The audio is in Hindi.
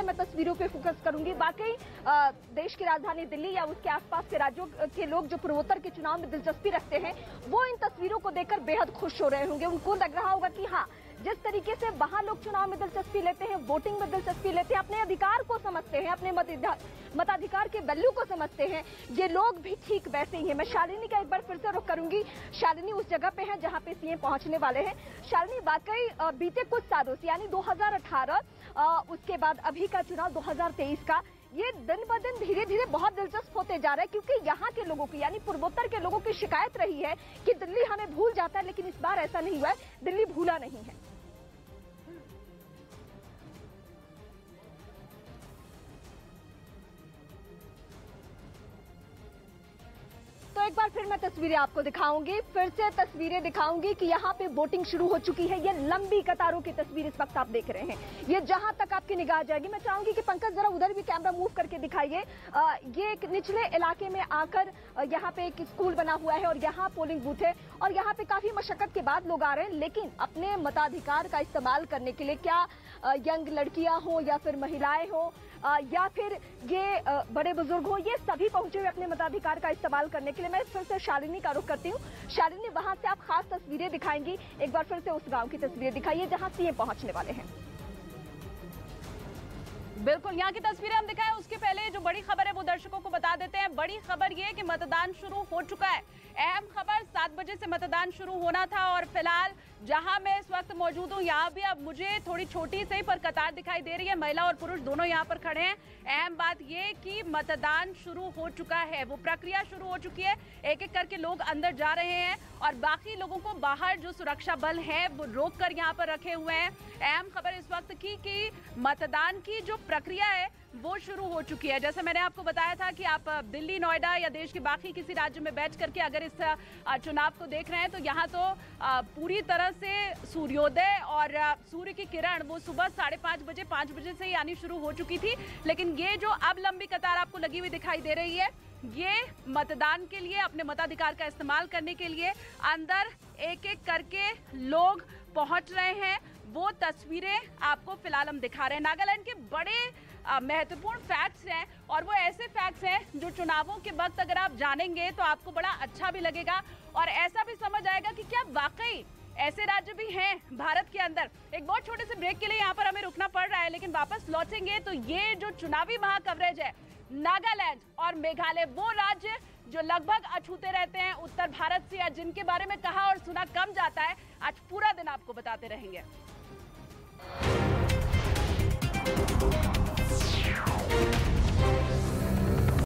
मैं तस्वीरों पे फोकस करूंगी। वाकई देश की राजधानी दिल्ली या उसके आसपास के राज्यों के लोग जो पूर्वोत्तर के चुनाव में दिलचस्पी रखते हैं, वो इन तस्वीरों को देखकर बेहद खुश हो रहे होंगे। उनको लग रहा होगा कि हाँ, जिस तरीके से वहां लोग चुनाव में दिलचस्पी लेते हैं, वोटिंग में दिलचस्पी लेते हैं, अपने अधिकार को समझते हैं, अपने मताधिकार के वैल्यू को समझते हैं, ये लोग भी ठीक वैसे ही हैं। मैं शालिनी का एक बार फिर से रुख करूंगी। शालिनी उस जगह पे है जहां पे सीएम पहुंचने वाले हैं। शालिनी, वाकई बीते कुछ सालों से यानी 2018 उसके बाद अभी का चुनाव 2023 का, ये दिन ब दिन धीरे धीरे बहुत दिलचस्प होते जा रहा है, क्योंकि यहाँ के लोगों की यानी पूर्वोत्तर के लोगों की शिकायत रही है कि दिल्ली हमें भूल जाता है, लेकिन इस बार ऐसा नहीं हुआ है, दिल्ली भूला नहीं है। तो एक बार फिर मैं तस्वीरें आपको दिखाऊंगी, फिर से तस्वीरें दिखाऊंगी कि यहाँ पे वोटिंग शुरू हो चुकी है। ये लंबी कतारों की तस्वीर इस वक्त आप देख रहे हैं, ये जहां तक आपकी निगाह जाएगी। मैं चाहूंगी कि पंकज जरा उधर भी कैमरा मूव करके दिखाइए। ये एक निचले इलाके में आकर यहाँ पे एक स्कूल बना हुआ है और यहाँ पोलिंग बूथ है और यहाँ पे काफी मशक्कत के बाद लोग आ रहे हैं, लेकिन अपने मताधिकार का इस्तेमाल करने के लिए, क्या यंग लड़कियां हो या फिर महिलाएं हो या फिर ये बड़े बुजुर्ग हो, ये सभी पहुंचे हुए अपने मताधिकार का इस्तेमाल करने के लिए। मैं फिर से शालिनी का रुख करती हूँ। शालिनी, वहां से आप खास तस्वीरें दिखाएंगी, एक बार फिर से उस गांव की तस्वीरें दिखाइए जहां सीएम पहुंचने वाले हैं। बिल्कुल, यहाँ की तस्वीरें हम दिखाएं उसके पहले जो बड़ी खबर है वो दर्शकों को बता देते हैं। बड़ी खबर ये कि मतदान शुरू हो चुका है। अहम खबर, 7 बजे से मतदान शुरू होना था और फिलहाल जहां मैं इस वक्त मौजूद हूं, यहाँ भी अब मुझे थोड़ी छोटी सी पर कतार दिखाई दे रही है। महिला और पुरुष दोनों यहाँ पर खड़े हैं। अहम बात ये कि मतदान शुरू हो चुका है, वो प्रक्रिया शुरू हो चुकी है। एक एक करके लोग अंदर जा रहे हैं और बाकी लोगों को बाहर जो सुरक्षा बल है वो रोक कर यहाँ पर रखे हुए हैं। अहम खबर इस वक्त की कि मतदान की जो प्रक्रिया है वो शुरू हो चुकी है। जैसे मैंने आपको बताया था कि आप दिल्ली, नोएडा या देश के बाकी किसी राज्य में बैठ करके अगर इस चुनाव को देख रहे हैं तो यहाँ तो पूरी तरह से सूर्योदय और सूर्य की किरण वो सुबह 5:30 बजे 5 बजे से ही आनी शुरू हो चुकी थी। लेकिन ये जो अब लंबी कतार आपको लगी हुई दिखाई दे रही है, ये मतदान के लिए, अपने मताधिकार का इस्तेमाल करने के लिए अंदर एक एक करके लोग पहुंच रहे हैं। वो तस्वीरें आपको फिलहाल हम दिखा रहे हैं। नागालैंड के बड़े महत्वपूर्ण फैक्ट्स हैं और वो ऐसे फैक्ट्स हैं जो चुनावों के वक्त अगर आप जानेंगे तो आपको बड़ा अच्छा भी लगेगा और ऐसा भी समझ आएगा कि क्या वाकई ऐसे राज्य भी हैं भारत के अंदर। एक बहुत छोटे से ब्रेक के लिए यहाँ पर हमें रुकना पड़ रहा है, लेकिन वापस लौटेंगे तो ये जो चुनावी महाकवरेज है, नागालैंड और मेघालय, वो राज्य जो लगभग अछूते रहते हैं उत्तर भारत से या जिनके बारे में कहा और सुना कम जाता है, आज पूरा दिन आपको बताते रहेंगे।